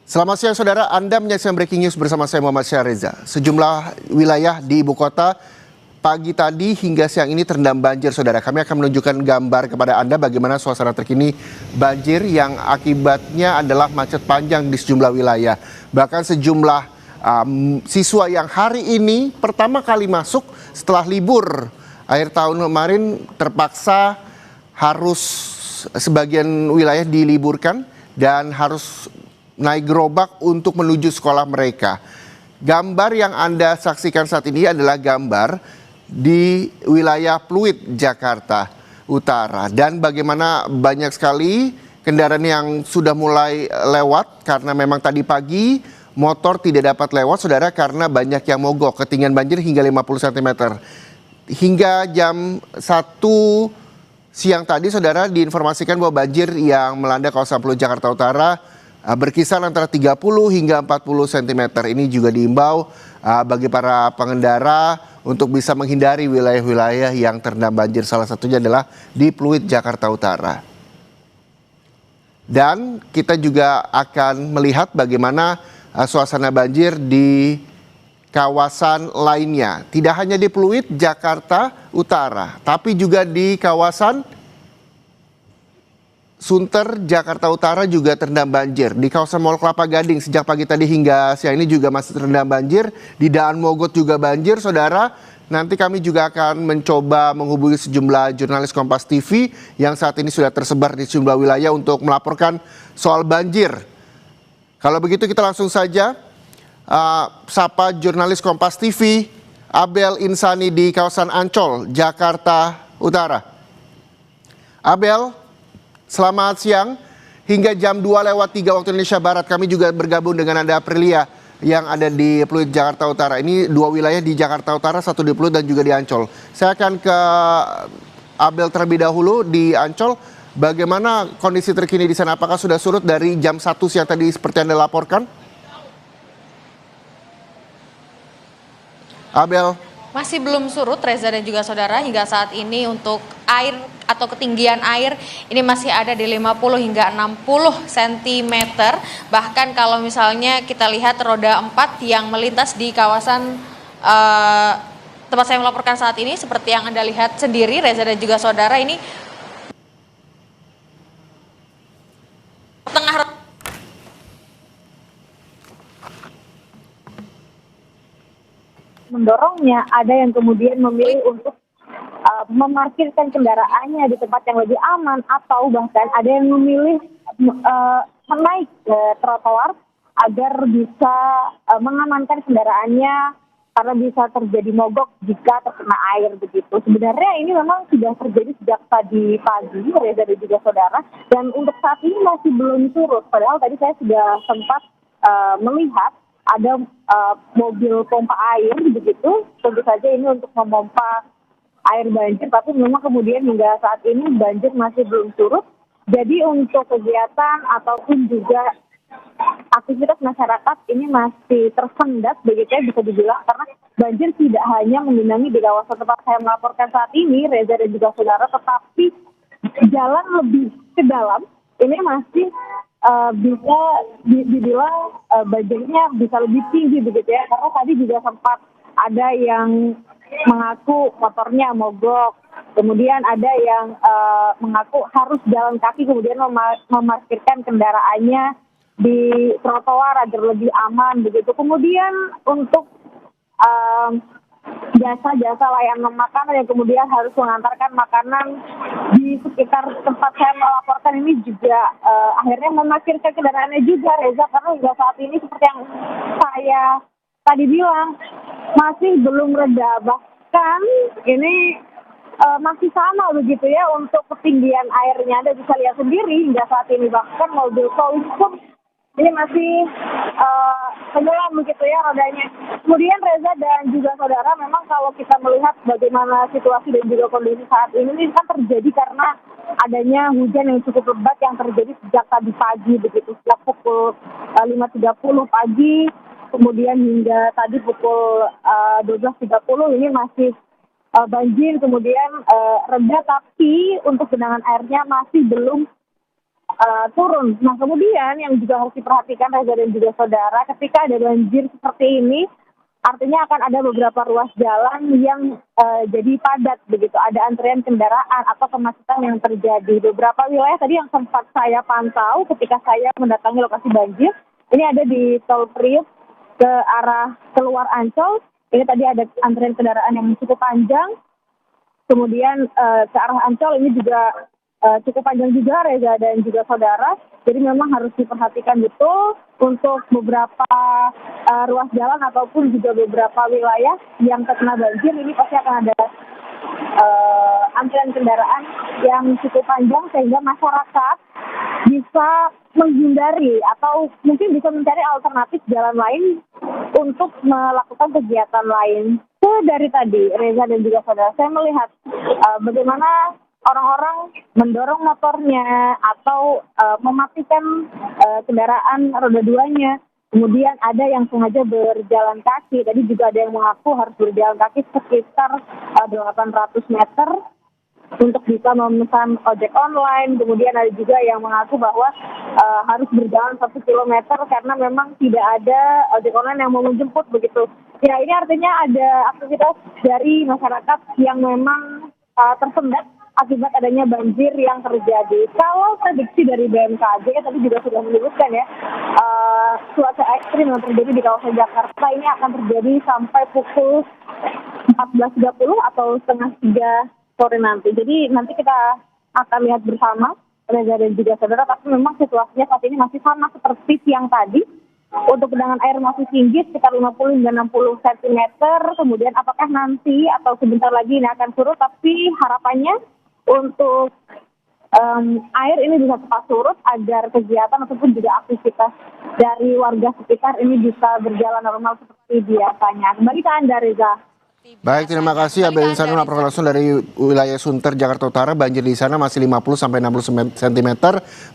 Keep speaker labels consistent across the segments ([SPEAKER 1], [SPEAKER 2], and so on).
[SPEAKER 1] Selamat siang saudara, Anda menyaksikan Breaking News bersama saya Muhammad Syareza. Sejumlah wilayah di ibu kota pagi tadi hingga siang ini terendam banjir saudara. Kami akan menunjukkan gambar kepada Anda bagaimana suasana terkini banjir yang akibatnya adalah macet panjang di sejumlah wilayah. Bahkan sejumlah siswa yang hari ini pertama kali masuk setelah libur akhir tahun kemarin terpaksa harus sebagian wilayah diliburkan dan harus naik gerobak untuk menuju sekolah mereka. Gambar yang Anda saksikan saat ini adalah gambar di wilayah Pluit, Jakarta Utara. Dan bagaimana banyak sekali kendaraan yang sudah mulai lewat karena memang tadi pagi motor tidak dapat lewat, saudara, karena banyak yang mogok. Ketinggian banjir hingga 50 cm. Hingga jam 1 siang tadi, saudara, diinformasikan bahwa banjir yang melanda kawasan Pluit, Jakarta Utara berkisar antara 30 hingga 40 cm. Ini juga diimbau bagi para pengendara untuk bisa menghindari wilayah-wilayah yang terendam banjir. Salah satunya adalah di Pluit, Jakarta Utara. Dan kita juga akan melihat bagaimana suasana banjir di kawasan lainnya. Tidak hanya di Pluit, Jakarta Utara, tapi juga di kawasan Sunter, Jakarta Utara juga terendam banjir. Di kawasan Mall Kelapa Gading sejak pagi tadi hingga siang ini juga masih terendam banjir. Di Daan Mogot juga banjir, saudara. Nanti kami juga akan mencoba menghubungi sejumlah jurnalis Kompas TV yang saat ini sudah tersebar di sejumlah wilayah untuk melaporkan soal banjir. Kalau begitu kita langsung saja sapa jurnalis Kompas TV Abel Insani di kawasan Ancol, Jakarta Utara. Abel, selamat siang. Hingga jam 2:03 waktu Indonesia Barat kami juga bergabung dengan Anda Aprilia yang ada di Pluit, Jakarta Utara. Ini dua wilayah di Jakarta Utara, satu di Pluit dan juga di Ancol. Saya akan ke Abel terlebih dahulu di Ancol. Bagaimana kondisi terkini di sana? Apakah sudah surut dari jam 1 siang tadi seperti Anda laporkan? Abel.
[SPEAKER 2] Masih belum surut, Reza dan juga saudara, hingga saat ini untuk air atau ketinggian air ini masih ada di 50 hingga 60 cm. Bahkan kalau misalnya kita lihat roda 4 yang melintas di kawasan tempat saya melaporkan saat ini, seperti yang Anda lihat sendiri, Reza dan juga saudara, ini tengah
[SPEAKER 3] mendorongnya, ada yang kemudian memilih untuk memarkirkan kendaraannya di tempat yang lebih aman, atau bahkan ada yang memilih menaik ke trotoar agar bisa mengamankan kendaraannya karena bisa terjadi mogok jika terkena air begitu. Sebenarnya ini memang sudah terjadi sejak tadi pagi, Reza dan juga saudara, dan untuk saat ini masih belum surut. Padahal tadi saya sudah sempat melihat ada mobil pompa air begitu, tentu saja ini untuk memompa air banjir, tapi memang kemudian hingga saat ini banjir masih belum surut. Jadi untuk kegiatan ataupun juga aktivitas masyarakat ini masih tersendat begitu ya, bisa dibilang, karena banjir tidak hanya menggenangi di kawasan tempat saya melaporkan saat ini, Reza dan juga saudara, tetapi jalan lebih ke dalam ini masih bisa dibilang banjirnya bisa lebih tinggi begitu ya, karena tadi juga sempat ada yang mengaku motornya mogok, kemudian ada yang mengaku harus jalan kaki kemudian memarkirkan kendaraannya di trotoar agar lebih aman begitu. Kemudian untuk jasa-jasa layanan makanan yang kemudian harus mengantarkan makanan di sekitar tempat saya melaporkan ini juga akhirnya memarkirkan kendaraannya juga, Reza, karena hingga saat ini seperti yang saya tadi bilang masih belum reda, bahkan ini masih sama begitu ya untuk ketinggian airnya. Anda bisa lihat sendiri hingga saat ini, bahkan mobil polisi pun ini masih tenggelam begitu ya rodanya. Kemudian Reza dan juga saudara, memang kalau kita melihat bagaimana situasi dan juga kondisi saat ini kan terjadi karena adanya hujan yang cukup lebat yang terjadi sejak tadi pagi begitu, sejak pukul 5.30 pagi, kemudian hingga tadi pukul 12.30 ini masih banjir, kemudian reda, tapi untuk genangan airnya masih belum turun. Nah, kemudian yang juga harus diperhatikan Reza dan juga saudara, ketika ada banjir seperti ini, artinya akan ada beberapa ruas jalan yang jadi padat begitu. Ada antrian kendaraan atau kemacetan yang terjadi. Beberapa wilayah tadi yang sempat saya pantau ketika saya mendatangi lokasi banjir, ini ada di Tol Priuk ke arah keluar Ancol. Ini tadi ada antrian kendaraan yang cukup panjang. Kemudian ke arah Ancol ini juga cukup panjang juga, Reza dan juga saudara. Jadi memang harus diperhatikan betul untuk beberapa ruas jalan ataupun juga beberapa wilayah yang terkena banjir. Ini pasti akan ada antrian kendaraan yang cukup panjang sehingga masyarakat bisa menghindari atau mungkin bisa mencari alternatif jalan lain untuk melakukan kegiatan lain. Dari tadi, Reza dan juga saudara, saya melihat bagaimana orang-orang mendorong motornya atau mematikan kendaraan roda duanya. Kemudian ada yang sengaja berjalan kaki. Tadi juga ada yang mengaku harus berjalan kaki sekitar 800 meter untuk bisa memesan ojek online. Kemudian ada juga yang mengaku bahwa harus berjalan 1 kilometer karena memang tidak ada ojek online yang mau menjemput begitu. Ya, ini artinya ada aktivitas dari masyarakat yang memang tersendat akibat adanya banjir yang terjadi. Kalau prediksi dari BMKG tadi juga sudah menyebutkan ya, cuaca ekstrim yang terjadi di kawasan Jakarta ini akan terjadi sampai pukul 14.30 atau setengah 3 sore nanti. Jadi nanti kita akan lihat bersama, Reza dan juga saudara, tapi memang situasinya saat ini masih sama seperti siang tadi. Untuk genangan air masih tinggi sekitar 50 hingga 60 cm. Kemudian apakah nanti atau sebentar lagi ini akan surut, tapi harapannya untuk air ini bisa cepat surut agar kegiatan ataupun juga aktivitas dari warga sekitar ini bisa berjalan normal seperti biasanya. Kembali ke Anda, Reza.
[SPEAKER 1] Baik, terima kasih Abel Insani melaporkan langsung dari wilayah Sunter, Jakarta Utara. Banjir di sana masih 50 sampai 60 cm,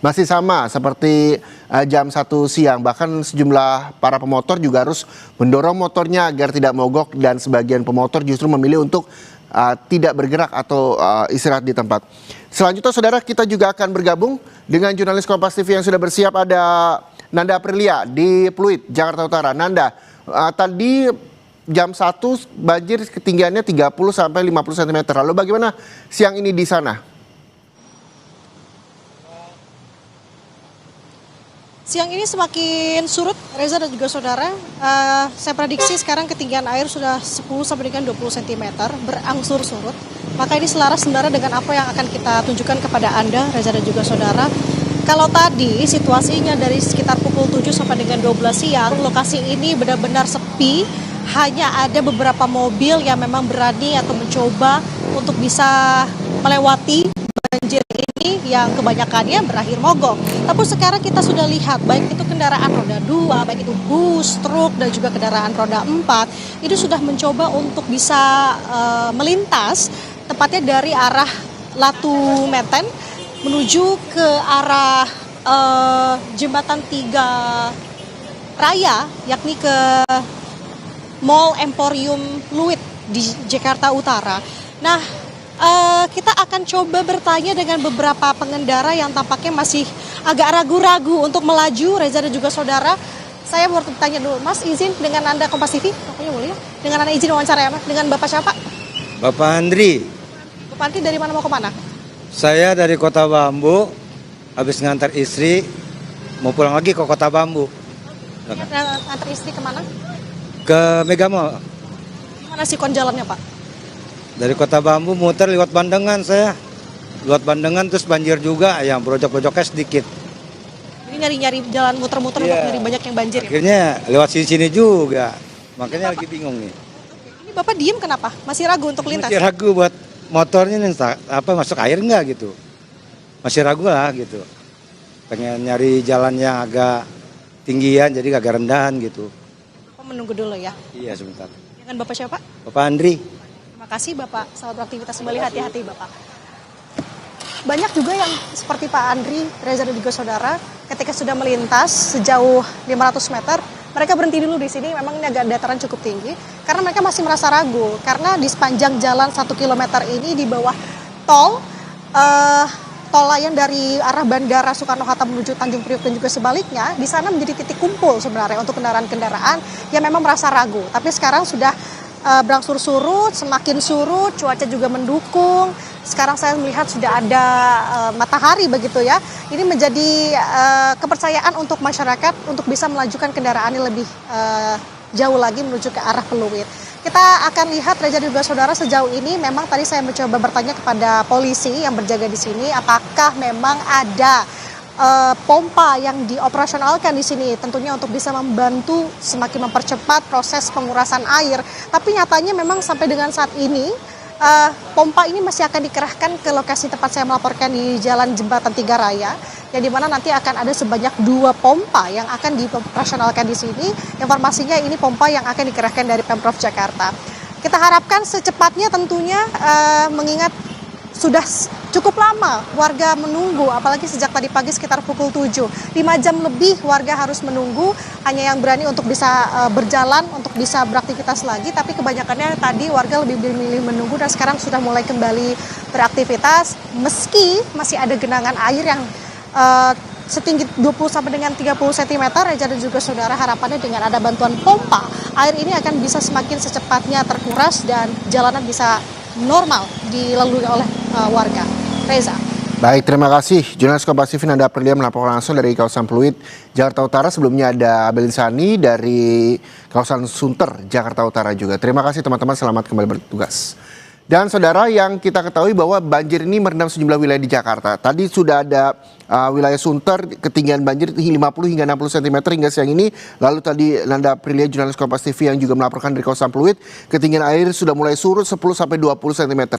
[SPEAKER 1] masih sama seperti jam 1 siang. Bahkan sejumlah para pemotor juga harus mendorong motornya agar tidak mogok dan sebagian pemotor justru memilih untuk tidak bergerak atau istirahat di tempat. Selanjutnya saudara, kita juga akan bergabung dengan jurnalis Kompas TV yang sudah bersiap. Ada Nanda Aprilia di Pluit, Jakarta Utara. Nanda, tadi jam 1 banjir ketinggiannya 30 sampai 50 cm. Lalu bagaimana siang ini di sana?
[SPEAKER 4] Siang ini semakin surut, Reza dan juga saudara. Saya prediksi sekarang ketinggian air sudah 10 sampai dengan 20 cm, berangsur surut. Maka ini selaras sebenarnya dengan apa yang akan kita tunjukkan kepada Anda, Reza dan juga saudara. Kalau tadi situasinya dari sekitar pukul 7 sampai dengan 12 siang, lokasi ini benar-benar sepi. Hanya ada beberapa mobil yang memang berani atau mencoba untuk bisa melewati banjir ini yang kebanyakannya berakhir mogok. Tapi sekarang kita sudah lihat baik itu kendaraan roda 2, baik itu bus, truk, dan juga kendaraan roda 4, itu sudah mencoba untuk bisa melintas, tepatnya dari arah Latu Meten menuju ke arah Jembatan 3 Raya, yakni ke Mall Emporium Pluit di Jakarta Utara. Nah, kita akan coba bertanya dengan beberapa pengendara yang tampaknya masih agak ragu-ragu untuk melaju, Reza dan juga saudara. Saya mau bertanya dulu, Mas, izin dengan Anda Kompas TV? Pokoknya boleh ya? Dengan Anda izin wawancara ya, Mas? Dengan Bapak siapa?
[SPEAKER 5] Bapak Andri.
[SPEAKER 4] Bapak Andri dari mana mau ke mana?
[SPEAKER 5] Saya dari Kota Bambu, habis ngantar istri, mau pulang lagi ke Kota Bambu.
[SPEAKER 4] Antar istri kemana?
[SPEAKER 5] Ke Mega Mall.
[SPEAKER 4] Gimana sih kon jalannya, Pak?
[SPEAKER 5] Dari Kota Bambu muter lewat Bandengan saya. Lewat Bandengan terus banjir juga, yang brojok-brojoknya sedikit.
[SPEAKER 4] Ini nyari-nyari jalan muter-muter untuk nyari banyak yang banjir.
[SPEAKER 5] Akhirnya lewat sini-sini juga. Makanya lagi bingung nih.
[SPEAKER 4] Ini Bapak diem kenapa? Masih ragu untuk lintas?
[SPEAKER 5] Masih ragu buat motornya nih, masuk air nggak gitu. Masih ragu lah gitu. Pengen nyari jalan yang agak tinggian jadi agak rendahan gitu.
[SPEAKER 4] Menunggu dulu ya.
[SPEAKER 5] Iya, sebentar.
[SPEAKER 4] Dengan Bapak siapa?
[SPEAKER 5] Bapak Andri.
[SPEAKER 4] Terima kasih Bapak, selamat beraktivitas kembali, hati-hati Bapak. Banyak juga yang seperti Pak Andri, Reza dan juga saudara, ketika sudah melintas sejauh 500 meter, mereka berhenti dulu di sini. Memang ini agak dataran cukup tinggi, karena mereka masih merasa ragu, karena di sepanjang jalan 1 km ini di bawah tol, tol layang dari arah Bandara Soekarno-Hatta menuju Tanjung Priok dan juga sebaliknya, di sana menjadi titik kumpul sebenarnya untuk kendaraan-kendaraan yang memang merasa ragu. Tapi sekarang sudah berangsur surut, semakin surut, cuaca juga mendukung. Sekarang saya melihat sudah ada matahari begitu ya. Ini menjadi kepercayaan untuk masyarakat untuk bisa melajukan kendaraannya lebih jauh lagi menuju ke arah Peluit. Kita akan lihat Reza dan juga saudara sejauh ini memang tadi saya mencoba bertanya kepada polisi yang berjaga di sini apakah memang ada pompa yang dioperasionalkan di sini tentunya untuk bisa membantu semakin mempercepat proses pengurasan air. Tapi nyatanya memang sampai dengan saat ini pompa ini masih akan dikerahkan ke lokasi tempat saya melaporkan di Jalan Jembatan Tiga Raya, yang dimana nanti akan ada sebanyak 2 pompa yang akan dioperasionalkan di sini. Informasinya ini pompa yang akan dikerahkan dari Pemprov Jakarta. Kita harapkan secepatnya tentunya mengingat sudah cukup lama warga menunggu, apalagi sejak tadi pagi sekitar pukul 7. 5 jam lebih warga harus menunggu, hanya yang berani untuk bisa berjalan, untuk bisa beraktivitas lagi. Tapi kebanyakannya tadi warga lebih memilih menunggu dan sekarang sudah mulai kembali beraktivitas. Meski masih ada genangan air yang setinggi 20 sampai dengan 30 cm, Reza dan juga saudara, harapannya dengan ada bantuan pompa, air ini akan bisa semakin secepatnya terkuras dan jalanan bisa normal dilalui oleh warga. Reza.
[SPEAKER 1] Baik, terima kasih. Jurnalis Kompas TV Nanda Aprilia melaporkan langsung dari kawasan Pluit, Jakarta Utara. Sebelumnya ada Abel Insani dari kawasan Sunter, Jakarta Utara juga. Terima kasih teman-teman, selamat kembali bertugas. Dan saudara, yang kita ketahui bahwa banjir ini merendam sejumlah wilayah di Jakarta. Tadi sudah ada wilayah Sunter, ketinggian banjir 50 hingga 60 cm hingga siang ini. Lalu tadi Nanda Aprilia, jurnalis Kompas TV yang juga melaporkan dari kawasan Pluit, ketinggian air sudah mulai surut 10 sampai 20 cm.